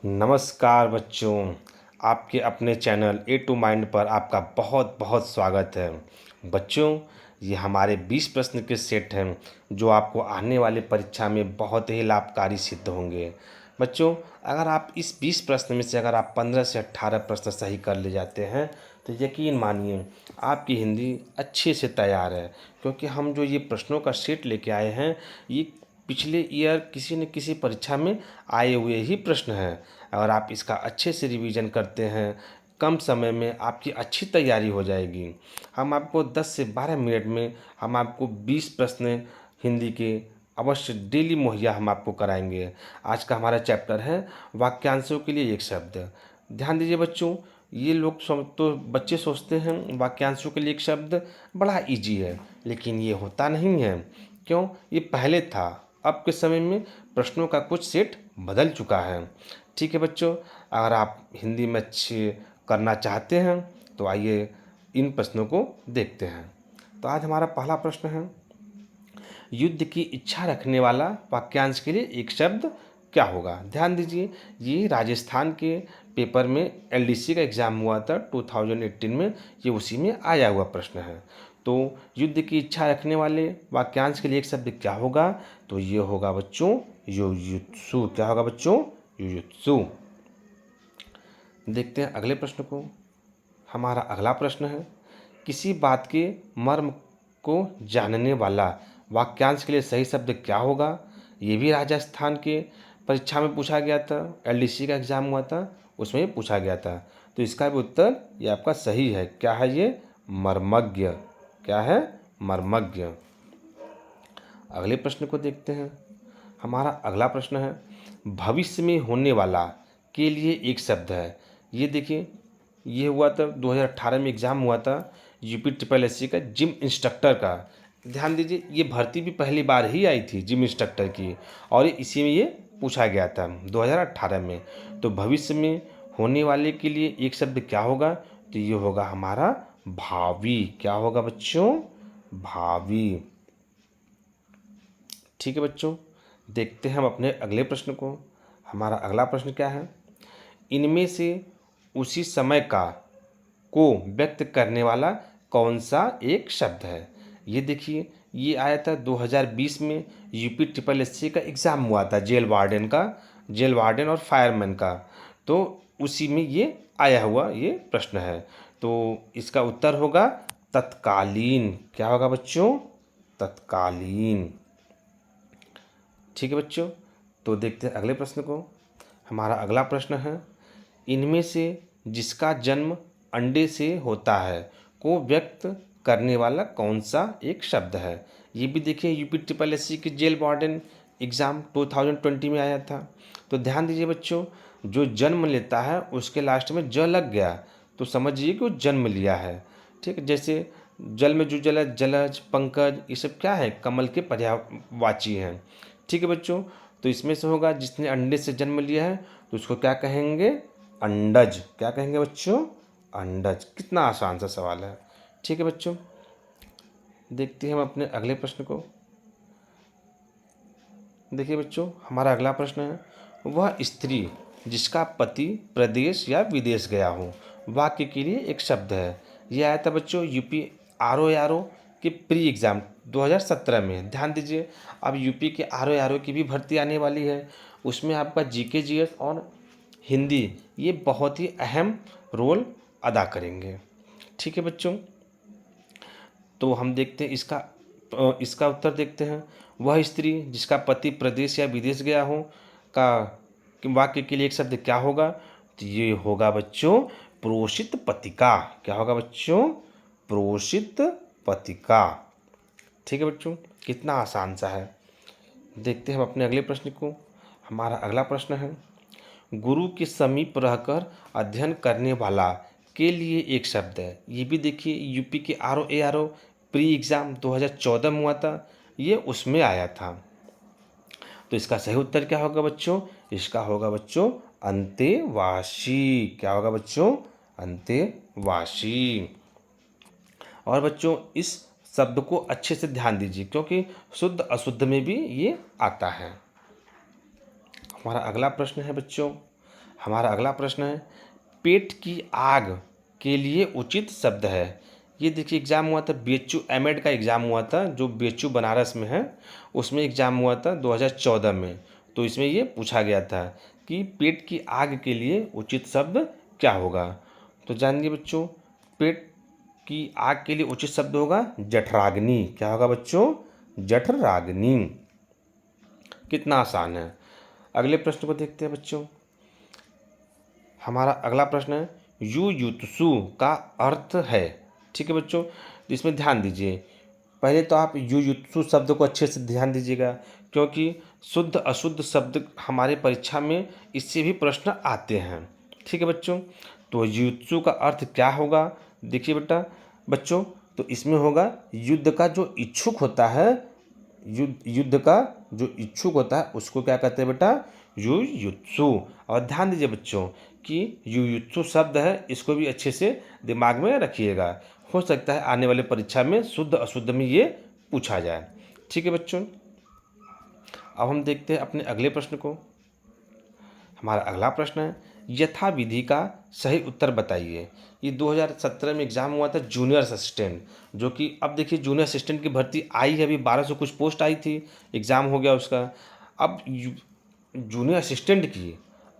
नमस्कार बच्चों, आपके अपने चैनल ए टू माइंड पर आपका बहुत बहुत स्वागत है। बच्चों, ये हमारे 20 प्रश्न के सेट हैं जो आपको आने वाली परीक्षा में बहुत ही लाभकारी सिद्ध होंगे। बच्चों, अगर आप इस 20 प्रश्न में से अगर आप 15 से 18 प्रश्न सही कर ले जाते हैं तो यकीन मानिए आपकी हिंदी अच्छे से तैयार है, क्योंकि हम जो ये प्रश्नों का सेट लेके आए हैं ये पिछले ईयर किसी न किसी परीक्षा में आए हुए ही प्रश्न हैं। अगर आप इसका अच्छे से रिवीजन करते हैं, कम समय में आपकी अच्छी तैयारी हो जाएगी। हम आपको 10 से 12 मिनट में हम आपको 20 प्रश्न हिंदी के अवश्य डेली मुहैया हम आपको कराएंगे। आज का हमारा चैप्टर है वाक्यांशों के लिए एक शब्द। ध्यान दीजिए बच्चों, ये लोग तो बच्चे सोचते हैं वाक्यांशों के लिए एक शब्द बड़ा इजी है, लेकिन ये होता नहीं है। क्यों? ये पहले था, अब के समय में प्रश्नों का कुछ सेट बदल चुका है। ठीक है बच्चों, अगर आप हिंदी में अच्छे करना चाहते हैं तो आइए इन प्रश्नों को देखते हैं। तो आज हमारा पहला प्रश्न है, युद्ध की इच्छा रखने वाला वाक्यांश के लिए एक शब्द क्या होगा? ध्यान दीजिए, ये राजस्थान के पेपर में एलडीसी का एग्ज़ाम हुआ था 2018 में, ये उसी में आया हुआ प्रश्न है। तो युद्ध की इच्छा रखने वाले वाक्यांश के लिए एक शब्द क्या होगा? तो ये होगा बच्चों युयुत्सु। क्या होगा बच्चों? युयुत्सु। देखते हैं अगले प्रश्न को। हमारा अगला प्रश्न है, किसी बात के मर्म को जानने वाला वाक्यांश के लिए सही शब्द क्या होगा? ये भी राजस्थान के परीक्षा में पूछा गया था, एलडीसी का एग्ज़ाम हुआ था, उसमें ये पूछा गया था। तो इसका भी उत्तर ये आपका सही है। क्या है ये? मर्मज्ञ। क्या है? मर्मज्ञ। अगले प्रश्न को देखते हैं। हमारा अगला प्रश्न है, भविष्य में होने वाला के लिए एक शब्द है। ये देखिए, ये हुआ था 2018 में एग्ज़ाम हुआ था यूपी ट्रिपल एससी का जिम इंस्ट्रक्टर का। ध्यान दीजिए, ये भर्ती भी पहली बार ही आई थी जिम इंस्ट्रक्टर की, और इसी में ये पूछा गया था 2018 में। तो भविष्य में होने वाले के लिए एक शब्द क्या होगा? तो ये होगा हमारा भावी। क्या होगा बच्चों? भावी। ठीक है बच्चों, देखते हैं हम अपने अगले प्रश्न को। हमारा अगला प्रश्न क्या है, इनमें से उसी समय का को व्यक्त करने वाला कौन सा एक शब्द है? ये देखिए, ये आया था 2020 में यूपी ट्रिपल एससी का एग्ज़ाम हुआ था जेल वार्डन का, जेल वार्डन और फायरमैन का। तो उसी में ये आया हुआ ये प्रश्न है। तो इसका उत्तर होगा तत्कालीन। क्या होगा बच्चों? तत्कालीन। ठीक है बच्चों, तो देखते हैं अगले प्रश्न को। हमारा अगला प्रश्न है, इनमें से जिसका जन्म अंडे से होता है को व्यक्त करने वाला कौन सा एक शब्द है? ये भी देखिए, यूपी ट्रिपल एससी की जेल वार्डन एग्ज़ाम 2020 में आया था। तो ध्यान दीजिए बच्चों, जो जन्म लेता है उसके लास्ट में ज लग गया तो समझिए कि वो जन्म लिया है। ठीक है, जैसे जल में जो जलज, जलज, पंकज, ये सब क्या है? कमल के पर्यायवाची हैं। ठीक है बच्चों, तो इसमें से होगा जिसने अंडे से जन्म लिया है तो उसको क्या कहेंगे? अंडज। क्या कहेंगे बच्चों? अंडज। कितना आसान सा सवाल है। ठीक है बच्चों, देखते हैं हम अपने अगले प्रश्न को। देखिए बच्चों, हमारा अगला प्रश्न है, वह स्त्री जिसका पति प्रदेश या विदेश गया हो वाक्य के लिए एक शब्द है। यह आया था बच्चों यूपी आर ओ के प्री एग्ज़ाम 2017 में। ध्यान दीजिए, अब यूपी के आर ओ की भी भर्ती आने वाली है, उसमें आपका जीके जीएस और हिंदी ये बहुत ही अहम रोल अदा करेंगे। ठीक है बच्चों, तो हम देखते हैं इसका उत्तर देखते हैं। वह स्त्री जिसका पति प्रदेश या विदेश गया हो का वाक्य के लिए एक शब्द क्या होगा? तो ये होगा बच्चों प्रोषित पतिका। क्या होगा बच्चों? प्रोषित पतिका। ठीक है बच्चों, कितना आसान सा है। देखते हैं हम अपने अगले प्रश्न को। हमारा अगला प्रश्न है, गुरु के समीप रहकर अध्ययन करने वाला के लिए एक शब्द है। ये भी देखिए, यूपी के आर ओ प्री एग्ज़ाम 2014 में हुआ था, ये उसमें आया था। तो इसका सही उत्तर क्या होगा बच्चों? इसका होगा बच्चों अंतेवासी। क्या होगा बच्चों? अंतेवासी। और बच्चों, इस शब्द को अच्छे से ध्यान दीजिए, क्योंकि शुद्ध अशुद्ध में भी ये आता है। हमारा अगला प्रश्न है बच्चों, हमारा अगला प्रश्न है, पेट की आग के लिए उचित शब्द है। ये देखिए एग्ज़ाम हुआ था, बीएचयू एमएड का एग्ज़ाम हुआ था, जो बीएचयू बनारस में है, उसमें एग्ज़ाम हुआ था 2014 में। तो इसमें ये पूछा गया था कि पेट की आग के लिए उचित शब्द क्या होगा। तो जानिए बच्चों, पेट की आग के लिए उचित शब्द होगा जठराग्नि। क्या होगा बच्चों? जठराग्नि। कितना आसान है। अगले प्रश्न को देखते हैं बच्चों। हमारा अगला प्रश्न है, युयुत्सु का अर्थ है। ठीक है बच्चों, तो इसमें ध्यान दीजिए। पहले तो आप युयुत्सु शब्द को अच्छे से ध्यान दीजिएगा, क्योंकि शुद्ध अशुद्ध शब्द हमारे परीक्षा में इससे भी प्रश्न आते हैं। ठीक है बच्चों, तो युयुत्सु का अर्थ क्या होगा? देखिए बेटा बच्चों, तो इसमें होगा युद्ध का जो इच्छुक होता है, युद्ध का जो इच्छुक होता है उसको क्या कहते हैं बेटा? युयुत्सु। और ध्यान दीजिए बच्चों कि युयुत्सु शब्द है, इसको भी अच्छे से दिमाग में रखिएगा। हो सकता है आने वाले परीक्षा में शुद्ध अशुद्ध में ये पूछा जाए। ठीक है बच्चों, अब हम देखते हैं अपने अगले प्रश्न को। हमारा अगला प्रश्न है, यथा विधि का सही उत्तर बताइए। ये 2017 में एग्ज़ाम हुआ था जूनियर असिस्टेंट, जो कि अब देखिए जूनियर असिस्टेंट की भर्ती आई है, अभी 1200 कुछ पोस्ट आई थी, एग्ज़ाम हो गया उसका। अब जूनियर असिस्टेंट की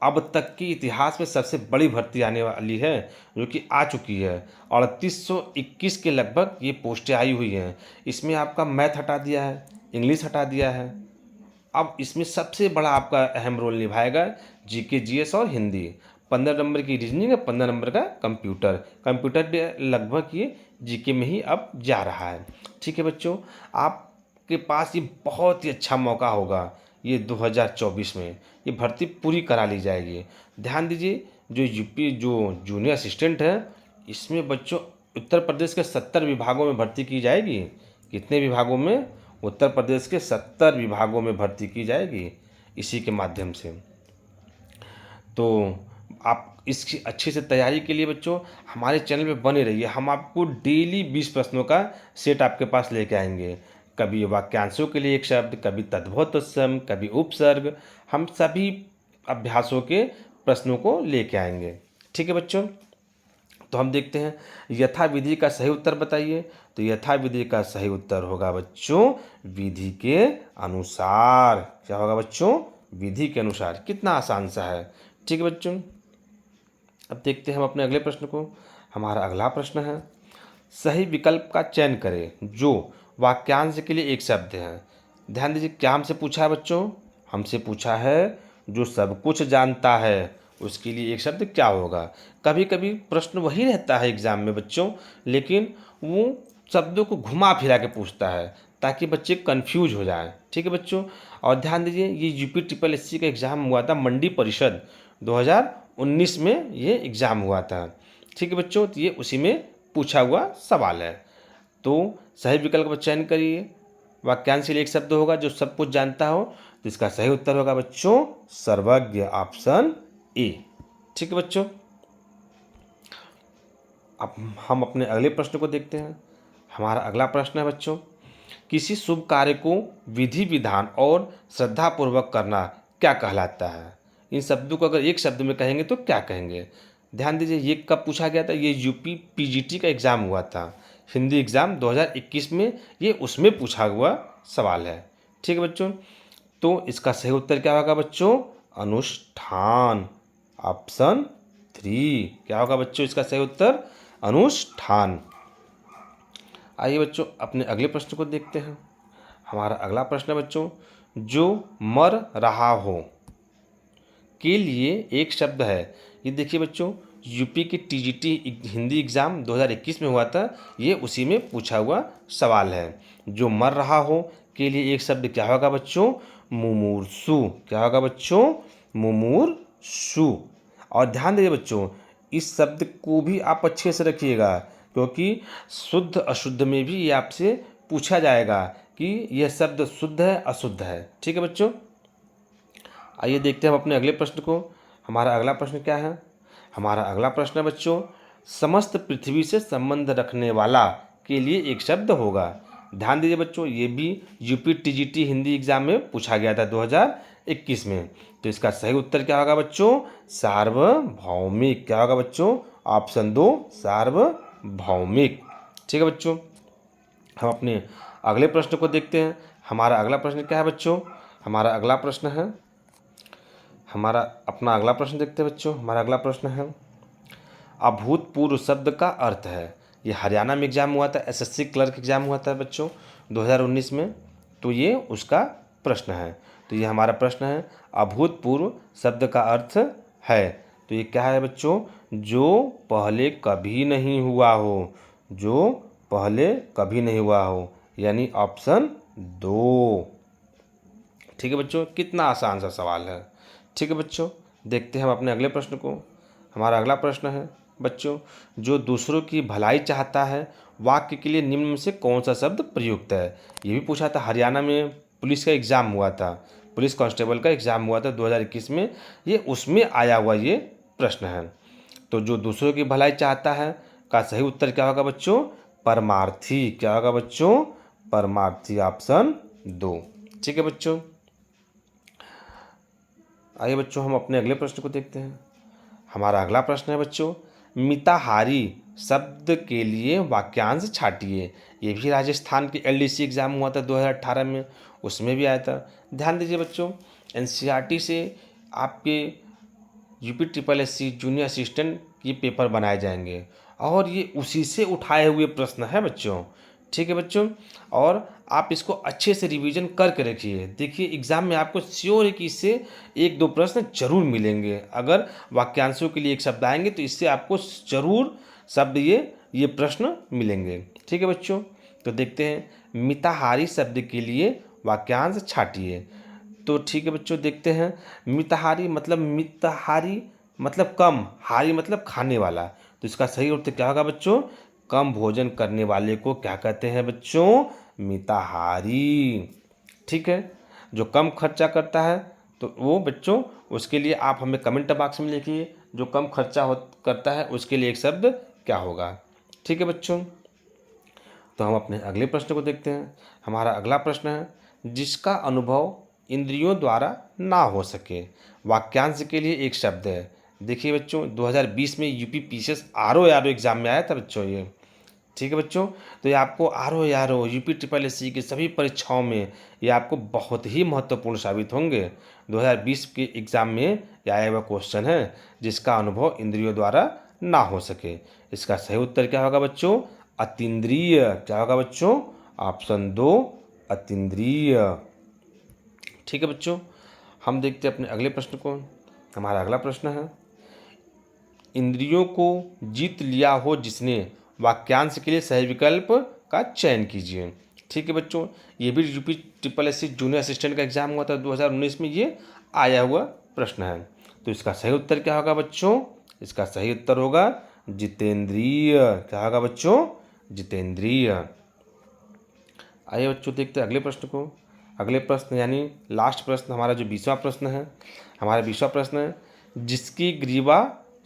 अब तक की इतिहास में सबसे बड़ी भर्ती आने वाली है, जो कि आ चुकी है। 3821 के लगभग ये पोस्टें आई हुई हैं। इसमें आपका मैथ हटा दिया है, इंग्लिश हटा दिया है। अब इसमें सबसे बड़ा आपका अहम रोल निभाएगा जीके जीएस और हिंदी। 15 नंबर की रीजनिंग है, 15 नंबर का कंप्यूटर। कंप्यूटर लगभग ये जीके में ही अब जा रहा है। ठीक है बच्चों, आपके पास ये बहुत ही अच्छा मौका होगा ये 2024 में, ये भर्ती पूरी करा ली जाएगी। ध्यान दीजिए, जो यूपी जो जूनियर असिस्टेंट है, इसमें बच्चों उत्तर प्रदेश के 70 विभागों में भर्ती की जाएगी। कितने विभागों में? उत्तर प्रदेश के 70 विभागों में भर्ती की जाएगी इसी के माध्यम से। तो आप इसकी अच्छे से तैयारी के लिए बच्चों हमारे चैनल पे बने रहिए। हम आपको डेली 20 प्रश्नों का सेट आपके पास लेके आएंगे। कभी वाक्यांशों के लिए एक शब्द, कभी तद्भव तत्सम, कभी उपसर्ग। हम सभी अभ्यासों के प्रश्नों को लेके आएंगे। ठीक है बच्चों, तो हम देखते हैं यथा विधि का सही उत्तर बताइए। तो यथा विधि का सही उत्तर होगा बच्चों विधि के अनुसार। क्या होगा बच्चों? विधि के अनुसार। कितना आसान सा है। ठीक है बच्चों, अब देखते हैं हम अपने अगले प्रश्न को। हमारा अगला प्रश्न है, सही विकल्प का चयन करें जो वाक्यांश के लिए एक शब्द है। ध्यान दीजिए, क्या हमसे पूछा है बच्चों? हमसे पूछा है जो सब कुछ जानता है उसके लिए एक शब्द क्या होगा। कभी कभी प्रश्न वही रहता है एग्जाम में बच्चों, लेकिन वो शब्दों को घुमा फिरा के पूछता है ताकि बच्चे कंफ्यूज हो जाएं। ठीक है बच्चों, और ध्यान दीजिए, ये यूपी ट्रिपल एससी का एग्ज़ाम हुआ था मंडी परिषद 2019 में, ये एग्ज़ाम हुआ था। ठीक है बच्चों, तो ये उसी में पूछा हुआ सवाल है। तो सही विकल्प का चयन करिए। वाक्यांश के लिए एक शब्द होगा जो सब कुछ जानता हो, तो इसका सही उत्तर होगा बच्चों सर्वज्ञ, ऑप्शन ए। ठीक है बच्चों, अब हम अपने अगले प्रश्न को देखते हैं। हमारा अगला प्रश्न है बच्चों, किसी शुभ कार्य को विधि विधान और श्रद्धापूर्वक करना क्या कहलाता है? इन शब्दों को अगर एक शब्द में कहेंगे तो क्या कहेंगे? ध्यान दीजिए, ये कब पूछा गया था? ये यूपी पीजीटी का एग्ज़ाम हुआ था, हिंदी एग्ज़ाम 2021 में, ये उसमें पूछा हुआ सवाल है। ठीक है बच्चों, तो इसका सही उत्तर क्या होगा बच्चों? अनुष्ठान, ऑप्शन 3। क्या होगा बच्चों इसका सही उत्तर? अनुष्ठान। आइए बच्चों अपने अगले प्रश्न को देखते हैं। हमारा अगला प्रश्न है बच्चों, जो मर रहा हो के लिए एक शब्द है। ये देखिए बच्चों, यूपी के टीजीटी हिंदी एग्ज़ाम 2021 में हुआ था, ये उसी में पूछा हुआ सवाल है। जो मर रहा हो के लिए एक शब्द क्या होगा बच्चों? मुमूर्षु। क्या होगा बच्चों? मुमूर्षु। और ध्यान दीजिए बच्चों, इस शब्द को भी आप अच्छे से रखिएगा, क्योंकि शुद्ध अशुद्ध में भी ये आपसे पूछा जाएगा कि यह शब्द शुद्ध है अशुद्ध है। ठीक है बच्चों, आइए देखते हैं हम अपने अगले प्रश्न को। हमारा अगला प्रश्न क्या है? हमारा अगला प्रश्न है बच्चों, समस्त पृथ्वी से संबंध रखने वाला के लिए एक शब्द होगा। ध्यान दीजिए बच्चों, ये भी यूपी टीजीटी हिंदी एग्ज़ाम में पूछा गया था 2021 में। तो इसका सही उत्तर क्या होगा बच्चों? सार्वभौमिक। क्या होगा बच्चों? ऑप्शन 2 सार्वभौमिक। ठीक है बच्चों, हम अपने अगले प्रश्न को देखते हैं। हमारा अगला प्रश्न क्या है बच्चों? हमारा अगला प्रश्न है, हमारा अपना अगला प्रश्न देखते हैं बच्चों। हमारा अगला प्रश्न है, अभूतपूर्व शब्द का अर्थ है। ये हरियाणा में एग्जाम हुआ था, एसएससी क्लर्क एग्जाम हुआ था बच्चों 2019 में, तो ये उसका प्रश्न है। तो ये हमारा प्रश्न है, अभूतपूर्व शब्द का अर्थ है। तो ये क्या है बच्चों? जो पहले कभी नहीं हुआ हो, जो पहले कभी नहीं हुआ हो, यानी ऑप्शन 2। ठीक है बच्चों, कितना आसान सा सवाल है। ठीक है बच्चों, देखते हैं हम अपने अगले प्रश्न को। हमारा अगला प्रश्न है बच्चों, जो दूसरों की भलाई चाहता है, वाक्य के लिए निम्न में से कौन सा शब्द प्रयुक्त है? ये भी पूछा था, हरियाणा में पुलिस का एग्ज़ाम हुआ था, पुलिस कांस्टेबल का एग्ज़ाम हुआ था 2021 में, ये उसमें आया हुआ ये प्रश्न है। तो जो दूसरों की भलाई चाहता है का सही उत्तर क्या होगा बच्चों? परमार्थी। क्या होगा बच्चों? परमार्थी, ऑप्शन 2। ठीक है बच्चों, आइए बच्चों हम अपने अगले प्रश्न को देखते हैं। हमारा अगला प्रश्न है बच्चों, मिताहारी शब्द के लिए वाक्यांश छाटिए। ये भी राजस्थान के एलडीसी एग्ज़ाम हुआ था 2018 में, उसमें भी आया था। ध्यान दीजिए बच्चों, एनसीईआरटी से आपके UP triple SC junior assistant ये पेपर बनाए जाएंगे और ये उसी से उठाए हुए प्रश्न है बच्चों। ठीक है बच्चों, और आप इसको अच्छे से रिवीजन करके रखिए। देखिए एग्ज़ाम में आपको श्योर है कि इससे 1-2 प्रश्न जरूर मिलेंगे। अगर वाक्यांशों के लिए एक शब्द आएंगे तो इससे आपको जरूर शब्द ये प्रश्न मिलेंगे। ठीक है बच्चों, तो देखते हैं, मिताहारी शब्द के लिए वाक्यांश छाटिए। तो ठीक है बच्चों, देखते हैं। मिताहारी मतलब कम, हारी मतलब खाने वाला, तो इसका सही उत्तर क्या होगा बच्चों? कम भोजन करने वाले को क्या कहते हैं बच्चों? मिताहारी। ठीक है, जो कम खर्चा करता है तो वो बच्चों, उसके लिए आप हमें कमेंट बॉक्स में लिखिए, जो कम खर्चा करता है उसके लिए एक शब्द क्या होगा। ठीक है बच्चों, तो हम अपने अगले प्रश्न को देखते हैं। हमारा अगला प्रश्न है, जिसका अनुभव इंद्रियों द्वारा ना हो सके। वाक्यांश के लिए एक शब्द है। देखिए बच्चों, 2020 में यूपी पीसीएस आरओ एग्ज़ाम में आया था बच्चों ये। ठीक है बच्चों, तो ये आपको आरओ यूपी ट्रिपल एससी की सभी परीक्षाओं में ये आपको बहुत ही महत्वपूर्ण साबित होंगे। 2020 के एग्ज़ाम में ये आया हुआ क्वेश्चन है, जिसका अनुभव इंद्रियों द्वारा ना हो सके। इसका सही उत्तर क्या होगा बच्चों? अतीन्द्रिय। क्या होगा बच्चों? ऑप्शन 2 अतीन्द्रिय। ठीक है बच्चों, हम देखते हैं अपने अगले प्रश्न को। हमारा अगला प्रश्न है, इंद्रियों को जीत लिया हो जिसने, वाक्यांश के लिए सही विकल्प का चयन कीजिए। ठीक है बच्चों, ये भी UP triple SC junior assistant का एग्जाम हुआ था 2019 में, ये आया हुआ प्रश्न है। तो इसका सही उत्तर क्या होगा बच्चों? इसका सही उत्तर होगा जितेंद्रिय। क्या होगा बच्चों? जितेंद्रिय। आइए बच्चों देखते हैं अगले प्रश्न को। अगले प्रश्न यानी लास्ट प्रश्न, हमारा जो 20वां प्रश्न है। हमारा 20वां प्रश्न है, जिसकी ग्रीवा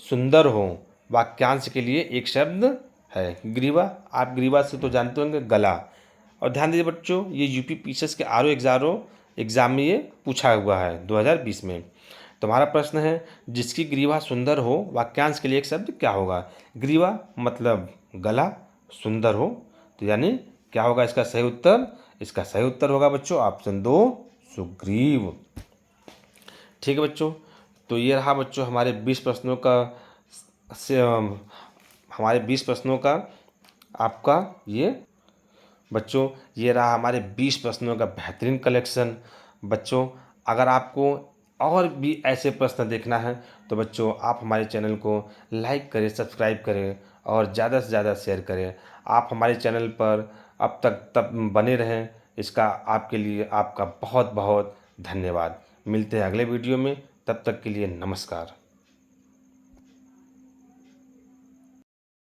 सुंदर हो, वाक्यांश के लिए एक शब्द है। ग्रीवा, आप ग्रीवा से तो जानते होंगे, गला। और ध्यान दीजिए बच्चों, ये यूपी पीसीएस के आरओ एग्जाम में ये पूछा हुआ है 2020 में। तो हमारा प्रश्न है, जिसकी ग्रीवा सुंदर हो, वाक्यांश के लिए एक शब्द क्या होगा? ग्रीवा मतलब गला, सुंदर हो, तो यानी क्या होगा इसका सही उत्तर? इसका सही उत्तर होगा बच्चों ऑप्शन 2 सुग्रीव। ठीक है बच्चों, तो ये रहा बच्चों हमारे 20 प्रश्नों का हमारे 20 प्रश्नों का आपका ये बच्चों, ये रहा हमारे 20 प्रश्नों का बेहतरीन कलेक्शन। बच्चों अगर आपको और भी ऐसे प्रश्न देखना है तो बच्चों आप हमारे चैनल को लाइक करें, सब्सक्राइब करें और ज़्यादा से ज़्यादा शेयर करें। आप हमारे चैनल पर अब तक बने रहें, इसका आपके लिए आपका बहुत बहुत धन्यवाद। मिलते हैं अगले वीडियो में, तब तक के लिए नमस्कार।